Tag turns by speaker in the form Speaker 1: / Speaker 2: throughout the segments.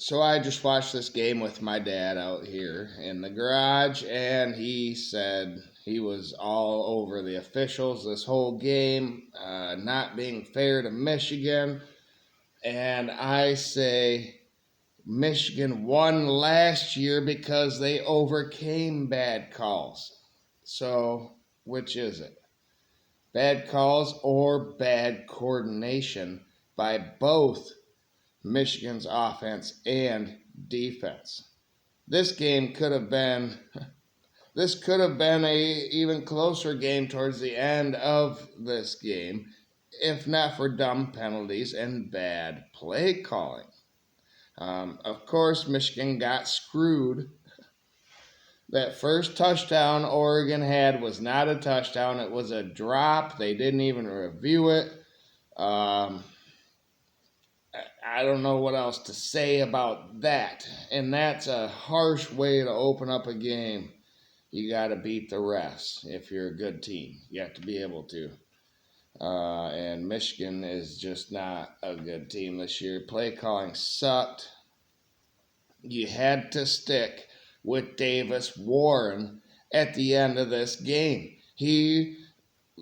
Speaker 1: So I just watched this game with my dad out here in the garage, and he said he was all over the officials this whole game, not being fair to Michigan. And I say Michigan won last year because they overcame bad calls. So, which is it? Bad calls or bad coordination by both Michigan's offense and defense. This game could have been this could have been a even closer game towards the end of this game if not for dumb penalties and bad play calling. Of course, Michigan got screwed. That first touchdown Oregon had was not a touchdown. It was a drop. They didn't even review it. Um, I don't know what else to say about that. And that's a harsh way to open up a game. You got to beat the refs if you're a good team. You have to be able to. And Michigan is just not a good team this year. Play calling sucked. You had to stick with Davis Warren at the end of this game. He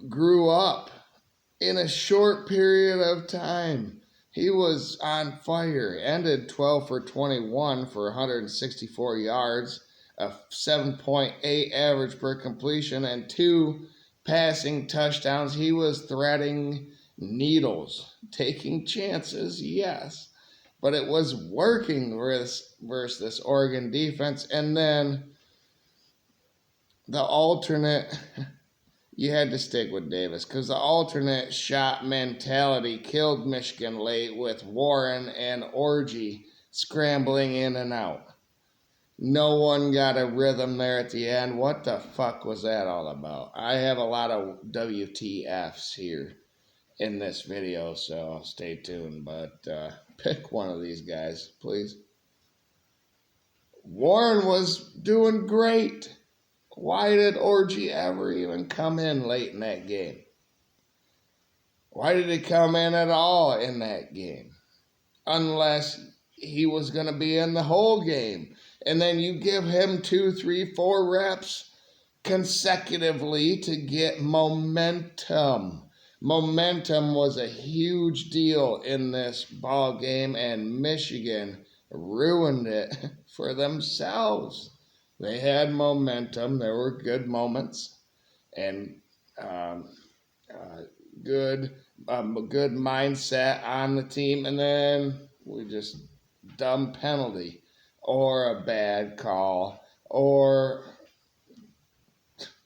Speaker 1: grew up in a short period of time. He was on fire, ended 12 for 21 for 164 yards, a 7.8 average per completion, and 2 passing touchdowns. He was threading needles, taking chances, yes, but it was working versus this Oregon defense. And then the alternate, you had to stick with Davis because the alternate shot mentality killed Michigan late with Warren and Orji scrambling in and out. No one got a rhythm there at the end. What the fuck was that all about? I have a lot of WTFs here in this video, so stay tuned. But pick one of these guys, please. Warren was doing great. Why did Orji ever even come in late in that game? Why did he come in at all in that game? Unless he was going to be in the whole game. And then you give him 2, 3, 4 reps consecutively to get momentum. Momentum was a huge deal in this ball game, and Michigan ruined it for themselves. They had momentum. There were good moments and good good mindset on the team, and then we just dumb penalty or a bad call or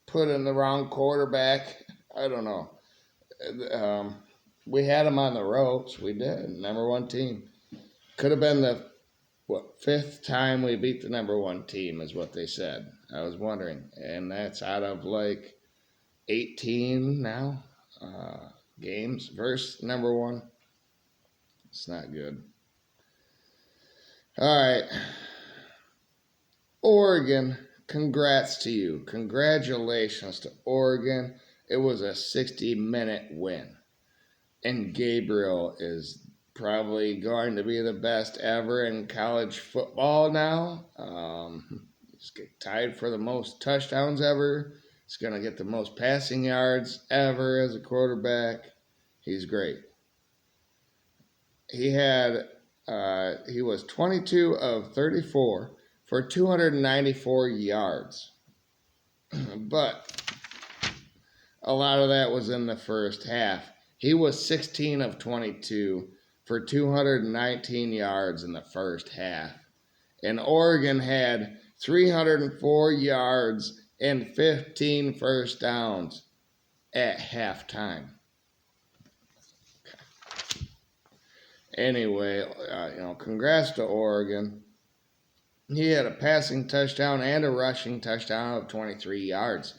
Speaker 1: put in the wrong quarterback. I don't know. We had them on the ropes. We did. Number one team. Could have been the fifth time we beat the number one team is what they said. I was wondering. And that's out of like 18 now games versus number one. It's not good. All right. Oregon, congrats to you. Congratulations to Oregon. It was a 60-minute win. And Gabriel is probably going to be the best ever in college football now. He's tied for the most touchdowns ever. He's going to get the most passing yards ever as a quarterback. He's great. He was 22 of 34 for 294 yards. But a lot of that was in the first half. He was 16 of 22 for 219 yards in the first half. And Oregon had 304 yards and 15 first downs at halftime. Anyway, congrats to Oregon. He had a passing touchdown and a rushing touchdown of 23 yards.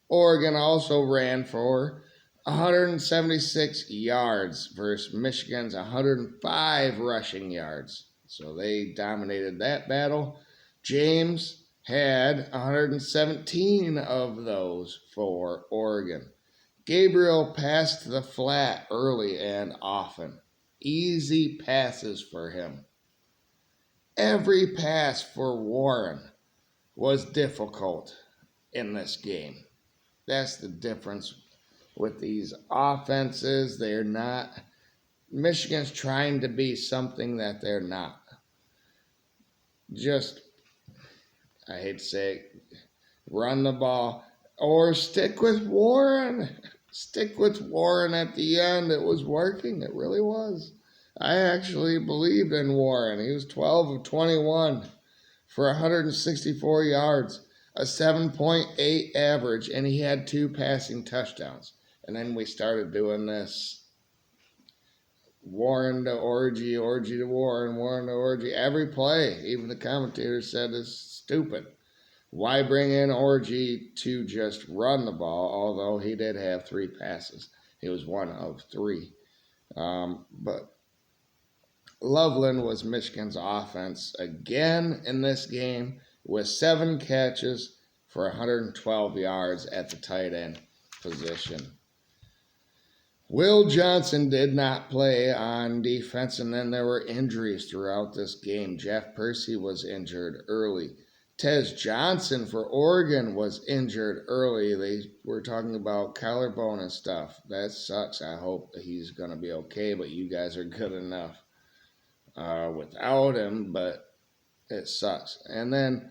Speaker 1: Oregon also ran for 176 yards versus Michigan's 105 rushing yards. So they dominated that battle. James had 117 of those for Oregon. Gabriel passed the flat early and often. Easy passes for him. Every pass for Warren was difficult in this game. That's the difference with these offenses. They're not. Michigan's trying to be something that they're not. Just, I hate to say it, run the ball or stick with Warren. Stick with Warren at the end. It was working. It really was. I actually believed in Warren. He was 12 of 21 for 164 yards, a 7.8 average, and he had 2 passing touchdowns. And then we started doing this Warren to Orji, Orji to Warren, Warren to Orji. Every play, even the commentator said, is stupid. Why bring in Orji to just run the ball, although he did have 3 passes. He was 1 of 3. But Loveland was Michigan's offense again in this game with 7 catches for 112 yards at the tight end position. Will Johnson did not play on defense, and then there were injuries throughout this game. Jeff Percy was injured early. Tez Johnson for Oregon was injured early. They were talking about collarbone and stuff. That sucks. I hope that he's going to be okay, but you guys are good enough without him, but it sucks. And then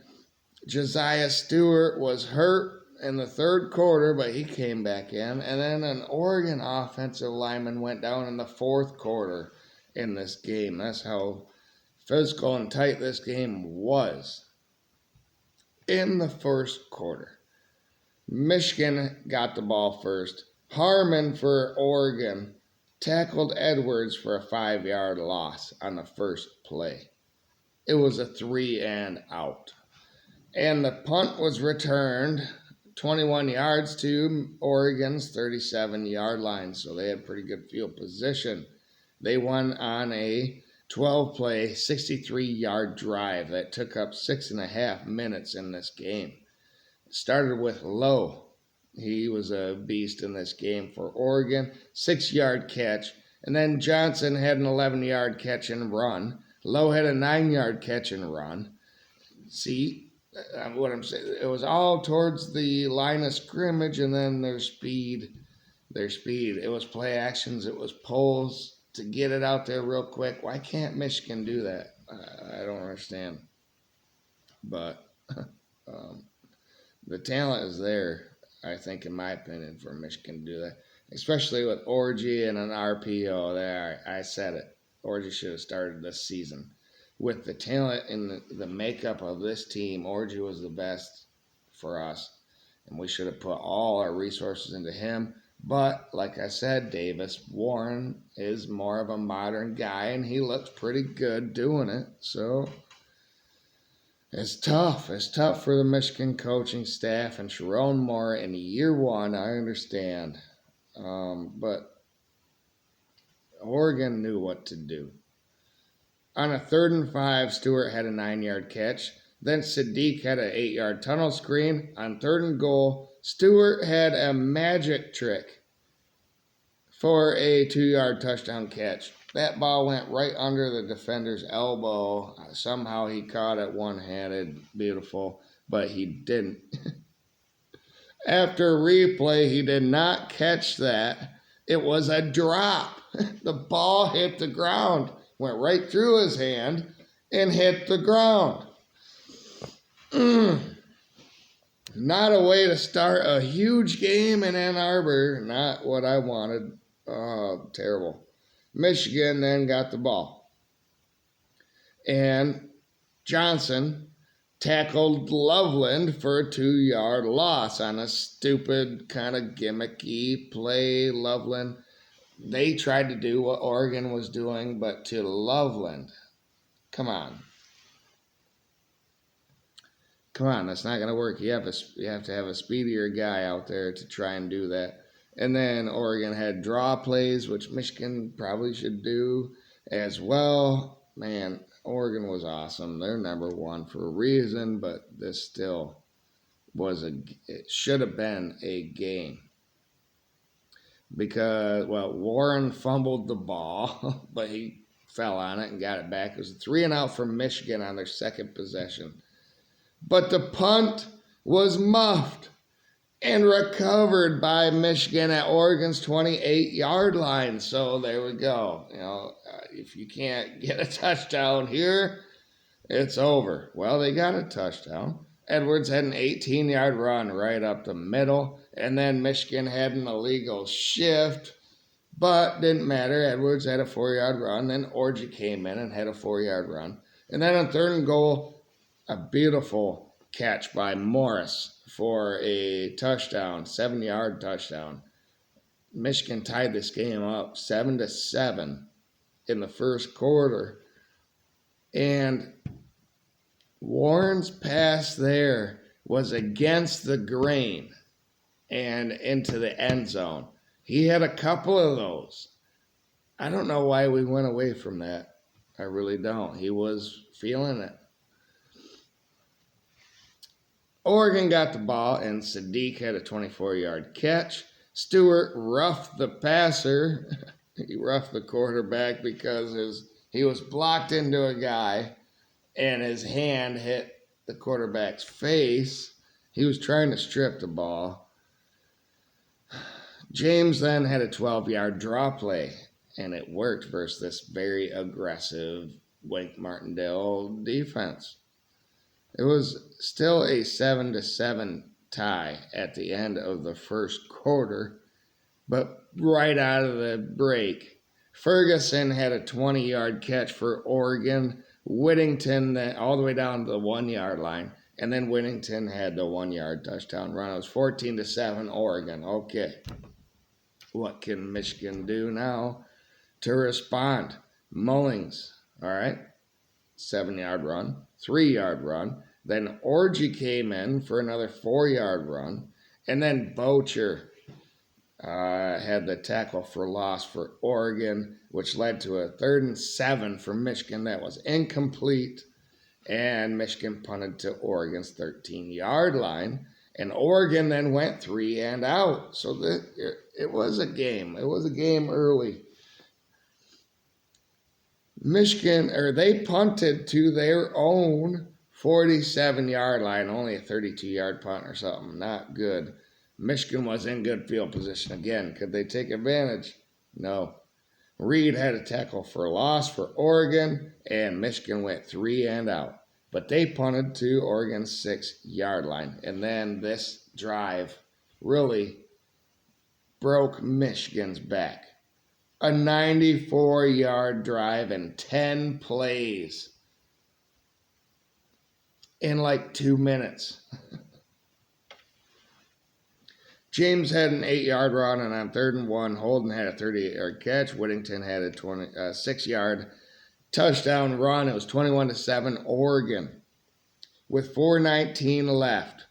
Speaker 1: Josiah Stewart was hurt in the third quarter, but he came back in. And then an Oregon offensive lineman went down in the fourth quarter in this game. That's how physical and tight this game was. In the first quarter, Michigan got the ball first. Harmon for Oregon tackled Edwards for a 5-yard loss on the first play. It was a 3 and out. And the punt was returned 21 yards to Oregon's 37-yard line, so they had pretty good field position. They won on a 12-play, 63-yard drive that took up 6.5 minutes in this game. It started with Lowe. He was a beast in this game for Oregon. 6-yard catch. And then Johnson had an 11-yard catch and run. Lowe had a 9-yard catch and run. See what I'm saying? It was all towards the line of scrimmage, and then their speed. It was play actions. It was pulls to get it out there real quick. Why can't Michigan do that? I don't understand. But the talent is there, I think, in my opinion, for Michigan to do that. Especially with Orji and an RPO there. I said it. Orji should have started this season. With the talent and the makeup of this team, Orji was the best for us. And we should have put all our resources into him. But, like I said, Davis Warren is more of a modern guy, and he looks pretty good doing it. So, it's tough. It's tough for the Michigan coaching staff and Sharon Moore in year 1, I understand. But Oregon knew what to do. On a 3rd and 5, Stewart had a 9-yard catch. Then Sadiq had an 8-yard tunnel screen. On 3rd and goal, Stewart had a magic trick for a 2-yard touchdown catch. That ball went right under the defender's elbow. Somehow he caught it one-handed. Beautiful. But he didn't. After replay, he did not catch that. It was a drop. The ball hit the ground, went right through his hand, and hit the ground. Not a way to start a huge game in Ann Arbor. Not what I wanted. Oh, terrible. Michigan then got the ball. And Johnson tackled Loveland for a 2-yard loss on a stupid kind of gimmicky play. Loveland, they tried to do what Oregon was doing, but to Loveland. Come on. Come on, that's not going to work. You have to have a speedier guy out there to try and do that. And then Oregon had draw plays, which Michigan probably should do as well. Man, Oregon was awesome. They're number 1 for a reason, but this still it should have been a game. Because, well, Warren fumbled the ball, but he fell on it and got it back. It was a 3-and-out for Michigan on their second possession. But the punt was muffed and recovered by Michigan at Oregon's 28-yard line. So there we go. If you can't get a touchdown here, it's over. Well, they got a touchdown. Edwards had an 18-yard run right up the middle, and then Michigan had an illegal shift, but didn't matter. Edwards had a 4-yard run. Then Orji came in and had a 4-yard run. And then on 3rd and goal, a beautiful catch by Morris for a touchdown, 7-yard touchdown. Michigan tied this game up 7-7 in the first quarter. And Warren's pass there was against the grain and into the end zone. He had a couple of those. I don't know why we went away from that. I really don't. He was feeling it. Oregon got the ball, and Sadiq had a 24-yard catch. Stewart roughed the passer. He roughed the quarterback because he was blocked into a guy, and his hand hit the quarterback's face. He was trying to strip the ball. James then had a 12-yard draw play, and it worked versus this very aggressive Wink Martindale defense. It was still a 7-7 tie at the end of the first quarter, but right out of the break, Ferguson had a 20-yard catch for Oregon. Whittington all the way down to the 1-yard line, and then Whittington had the 1-yard touchdown run. It was 14-7 Oregon. Okay, what can Michigan do now to respond? Mullings, all right, 7-yard run, 3-yard run. Then Orji came in for another 4-yard run, and then Bocher had the tackle for loss for Oregon, which led to a 3rd and 7 for Michigan that was incomplete, and Michigan punted to Oregon's 13-yard line, and Oregon then went 3-and-out. So it was a game. It was a game early. They punted to their own 47-yard line, only a 32-yard punt or something. Not good. Michigan was in good field position again. Could they take advantage? No. Reed had a tackle for loss for Oregon, and Michigan went 3-and-out. But they punted to Oregon's 6-yard line. And then this drive really broke Michigan's back. A 94-yard drive in 10 plays in like 2 minutes. James had an 8-yard run, and on 3rd and 1, Holden had a 38-yard catch. Whittington had a 6-yard touchdown run. It was 21-7 Oregon. With 4:19 left,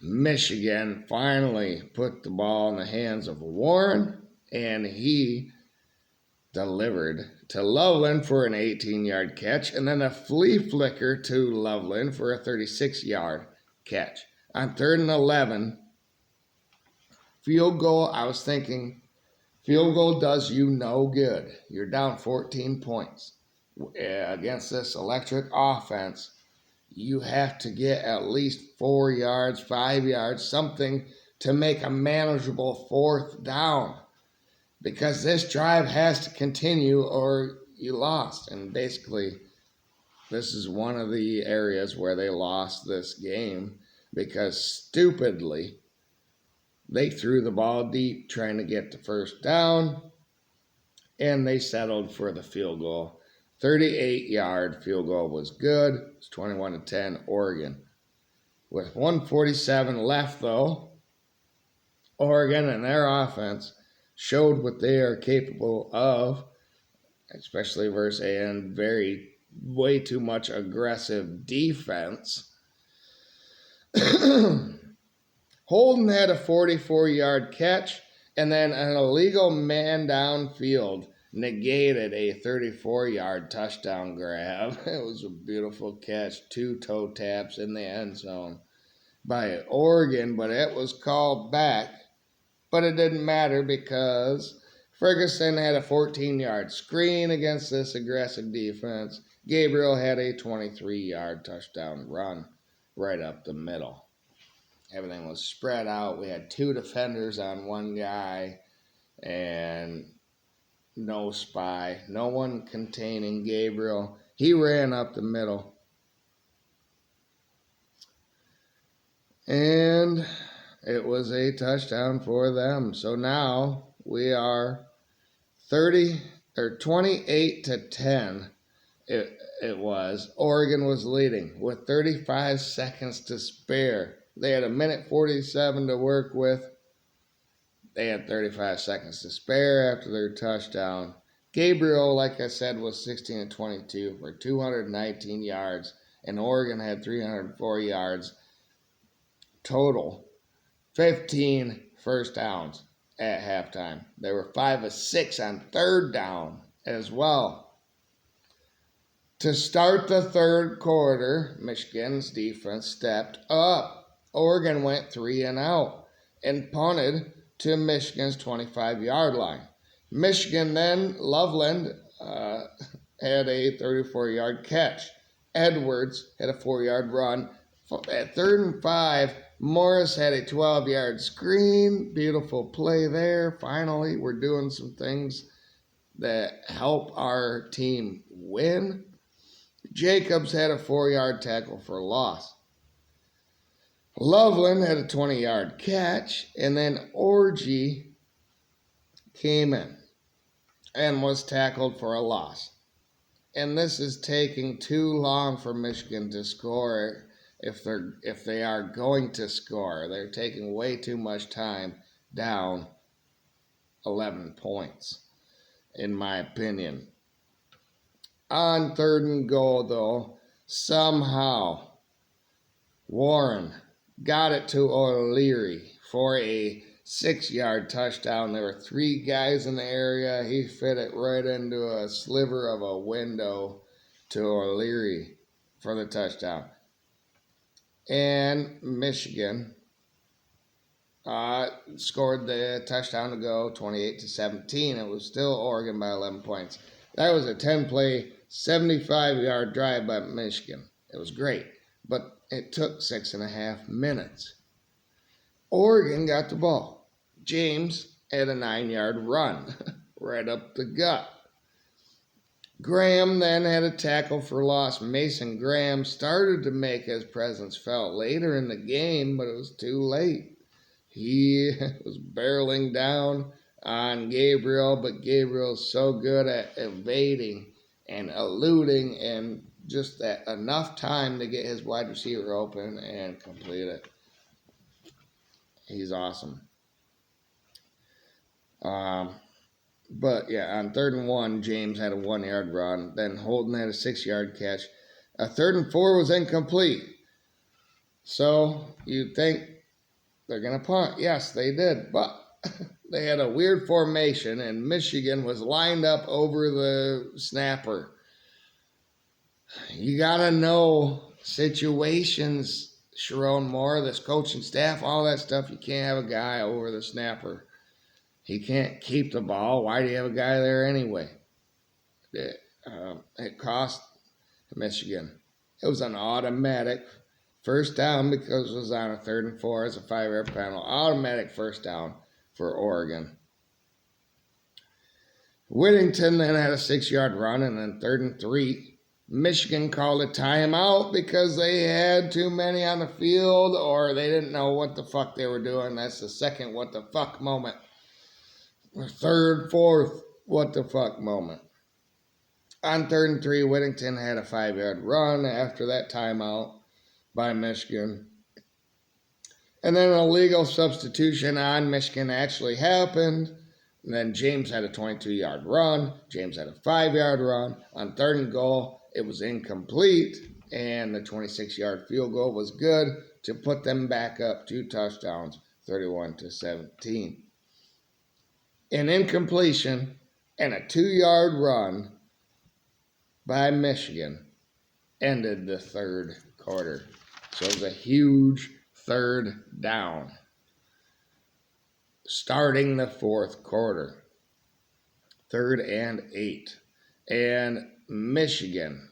Speaker 1: Michigan finally put the ball in the hands of Warren, and he delivered to Loveland for an 18-yard catch, and then a flea flicker to Loveland for a 36-yard catch. On 3rd and 11, field goal, I was thinking, field goal does you no good. You're down 14 points. Against this electric offense, you have to get at least 4 yards, 5 yards, something to make a manageable 4th down. Because this drive has to continue or you lost. And basically, this is one of the areas where they lost this game because stupidly, they threw the ball deep trying to get the 1st down, and they settled for the field goal. 38-yard field goal was good. It's 21-10 Oregon. With 1:47 left, though, Oregon and their offense showed what they are capable of, especially versus a way too much aggressive defense. Holden had a 44-yard catch, and then an illegal man downfield negated a 34-yard touchdown grab. It was a beautiful catch, 2 toe taps in the end zone by Oregon, but it was called back. But it didn't matter because Ferguson had a 14-yard screen against this aggressive defense. Gabriel had a 23-yard touchdown run right up the middle. Everything was spread out. We had 2 defenders on one guy and no spy. No one containing Gabriel. He ran up the middle. And it was a touchdown for them. So now we are 28-10. It was. Oregon was leading with 35 seconds to spare. They had 1:47 to work with. They had 35 seconds to spare after their touchdown. Gabriel, like I said, was 16-22 for 219 yards, and Oregon had 304 yards total. 15 first downs at halftime. They were 5 of 6 on third down as well. To start the third quarter, Michigan's defense stepped up. Oregon went 3 and out and punted to Michigan's 25-yard line. Michigan then, Loveland had a 34-yard catch. Edwards had a 4-yard run. At 3rd and 5, Morris had a 12-yard screen. Beautiful play there. Finally, we're doing some things that help our team win. Jacobs had a 4-yard tackle for loss. Loveland had a 20-yard catch, and then Orji came in and was tackled for a loss. And this is taking too long for Michigan to score. If they are going to score, they're taking way too much time down 11 points, in my opinion. On 3rd and goal, though, somehow Warren got it to O'Leary for a 6-yard touchdown. There were 3 guys in the area. He fit it right into a sliver of a window to O'Leary for the touchdown. And Michigan scored the touchdown to go 28-17. It was still Oregon by 11 points. That was a 10-play, 75-yard drive by Michigan. It was great, but it took 6.5 minutes. Oregon got the ball. James had a 9-yard run right up the gut. Graham then had a tackle for loss. Mason Graham started to make his presence felt later in the game, but it was too late. He was barreling down on Gabriel, but Gabriel's so good at evading and eluding and just that enough time to get his wide receiver open and complete it. He's awesome. But yeah, on 3rd and 1, James had a 1-yard run. Then Holden had a 6-yard catch. A 3rd and 4 was incomplete. So you'd think they're going to punt. Yes, they did. But they had a weird formation, and Michigan was lined up over the snapper. You got to know situations, Sharon Moore, this coaching staff, all that stuff. You can't have a guy over the snapper. He can't keep the ball. Why do you have a guy there anyway? It cost Michigan. It was an automatic first down because it was on a 3rd and 4 as a 5-yard penalty. Automatic first down for Oregon. Whittington then had a 6-yard run, and then 3rd and 3. Michigan called a timeout because they had too many on the field or they didn't know what the fuck they were doing. That's the second what the fuck moment. 3rd, 4th, what the fuck moment. On 3rd and 3, Whittington had a 5-yard run after that timeout by Michigan. And then an illegal substitution on Michigan actually happened. And then James had a 22-yard run. James had a 5-yard run. On 3rd and goal, it was incomplete. And the 26-yard field goal was good to put them back up 2 touchdowns, 31-17. An incompletion and a 2-yard run by Michigan ended the 3rd quarter. So it was a huge 3rd down starting the 4th quarter. 3rd and 8. And Michigan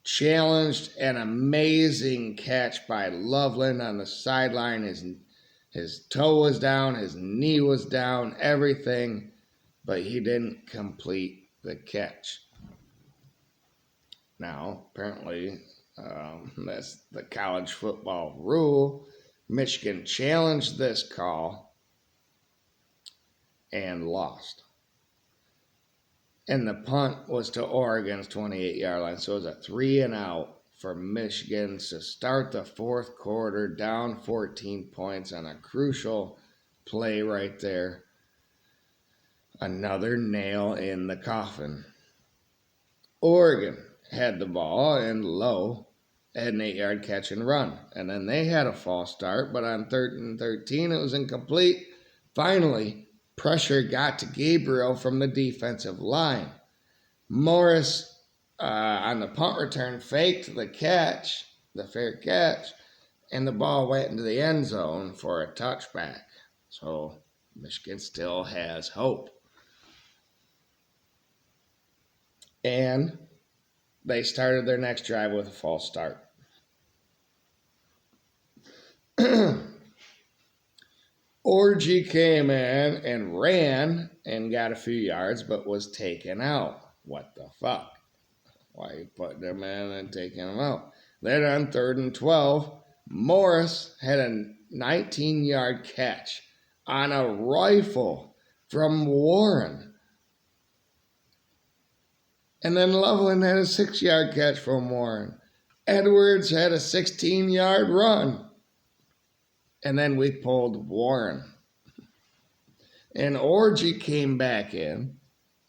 Speaker 1: challenged an amazing catch by Loveland on the sideline. His toe was down, his knee was down, everything, but he didn't complete the catch. Now, apparently, that's the college football rule. Michigan challenged this call and lost. And the punt was to Oregon's 28-yard line. So it was a 3-and-out for Michigan to start the fourth quarter, down 14 points on a crucial play right there. Another nail in the coffin. Oregon had the ball and low, had an 8-yard catch and run. And then they had a false start, but on 3rd and 13, it was incomplete. Finally, pressure got to Gabriel from the defensive line. Morris, on the punt return, faked the catch, the fair catch, and the ball went into the end zone for a touchback. So Michigan still has hope. And they started their next drive with a false start. Orji came in and ran and got a few yards, but was taken out. What the fuck? Why you put them in and taking them out? Then on 3rd and 12, Morris had a 19-yard catch on a rifle from Warren. And then Loveland had a 6-yard catch from Warren. Edwards had a 16-yard run. And then we pulled Warren. And Orji came back in.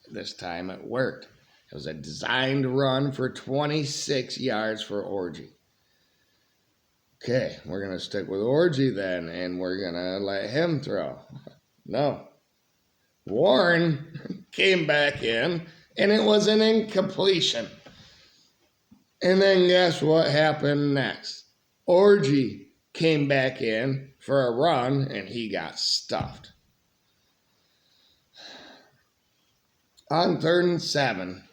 Speaker 1: This time it worked. It was a designed run for 26 yards for Orji. Okay, we're going to stick with Orji then, and we're going to let him throw. No. Warren came back in, and it was an incompletion. And then guess what happened next? Orji came back in for a run, and he got stuffed. On 3rd and 7,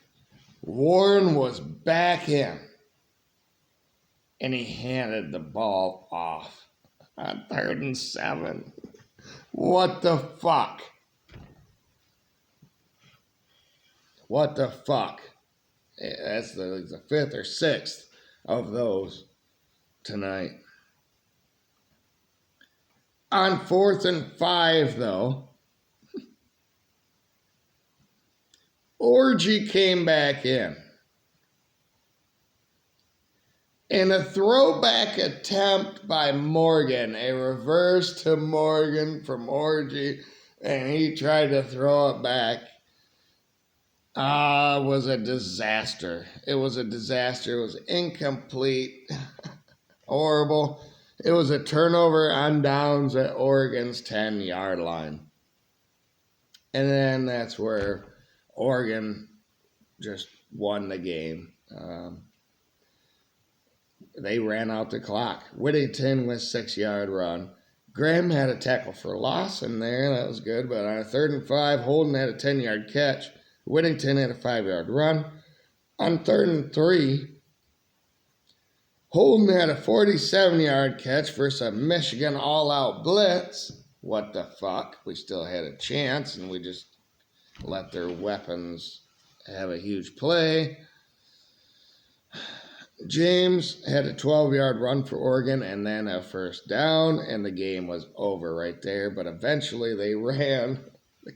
Speaker 1: Warren was back in, and he handed the ball off on 3rd and 7. What the fuck? What the fuck? That's the 5th or 6th of those tonight. On 4th and 5, though, Orji came back in. And a throwback attempt by Morgan, a reverse to Morgan from Orji, and he tried to throw it back. Was a disaster. It was a disaster. It was incomplete. Horrible. It was a turnover on downs at Oregon's 10-yard line. And then that's where Oregon just won the game. They ran out the clock. Whittington with 6-yard run. Graham had a tackle for loss in there. That was good. But on a 3rd and 5, Holden had a 10-yard catch. Whittington had a 5-yard run. On 3rd and 3, Holden had a 47-yard catch versus a Michigan all-out blitz. What the fuck? We still had a chance, and we just let their weapons have a huge play. James had a 12-yard run for Oregon and then a first down, and the game was over right there. But eventually they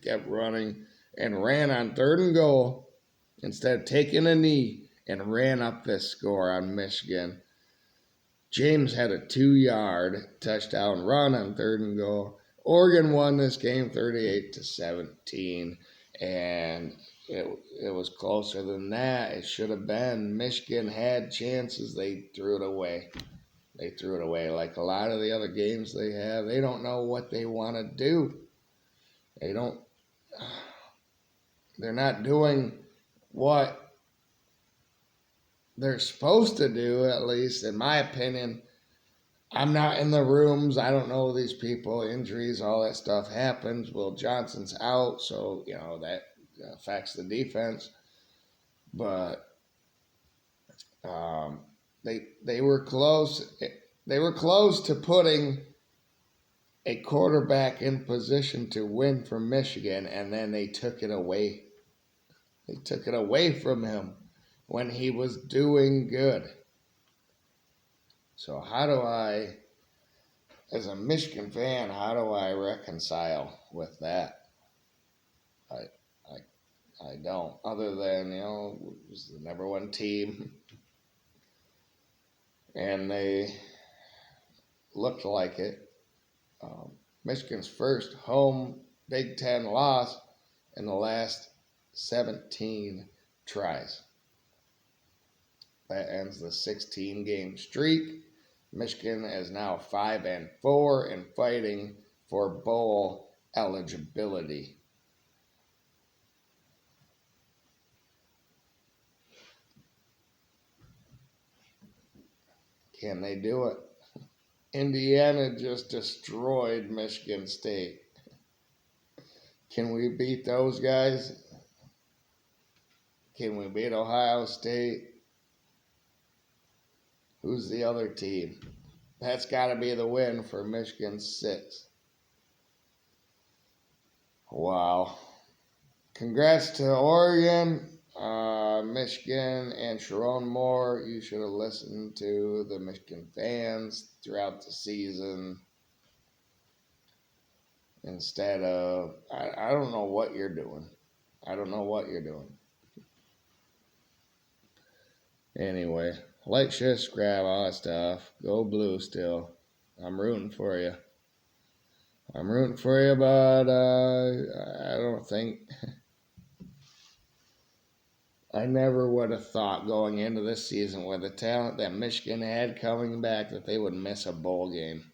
Speaker 1: kept running, and ran on 3rd and goal instead of taking a knee and ran up this score on Michigan. James had a 2-yard touchdown run on 3rd and goal. Oregon won this game 38-17, and it was closer than that. It should have been. Michigan had chances. They threw it away. They threw it away. Like a lot of the other games they have, they don't know what they want to do. They're not doing what they're supposed to do, at least in my opinion. I'm not in the rooms. I don't know these people. Injuries, all that stuff happens. Will Johnson's out, so, that affects the defense. But they were close. They were close to putting a quarterback in position to win for Michigan, and then they took it away. They took it away from him when he was doing good. So how do I, as a Michigan fan, how do I reconcile with that? I don't. Other than, it was the number one team, and they looked like it. Michigan's first home Big Ten loss in the last 17 tries. That ends the 16-game streak. Michigan is now 5-4 and fighting for bowl eligibility. Can they do it? Indiana just destroyed Michigan State. Can we beat those guys? Can we beat Ohio State? Who's the other team? That's got to be the win for Michigan 6. Wow. Congrats to Oregon, Michigan, and Sharon Moore. You should have listened to the Michigan fans throughout the season instead of, I don't know what you're doing. I don't know what you're doing. Anyway, like, share, subscribe, all that stuff. Go Blue still. I'm rooting for you. But I don't think... I never would have thought going into this season with the talent that Michigan had coming back that they would miss a bowl game.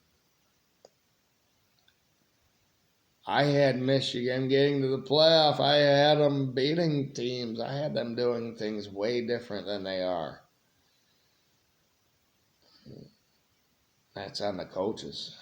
Speaker 1: I had Michigan getting to the playoff. I had them beating teams. I had them doing things way different than they are. That's on the coaches.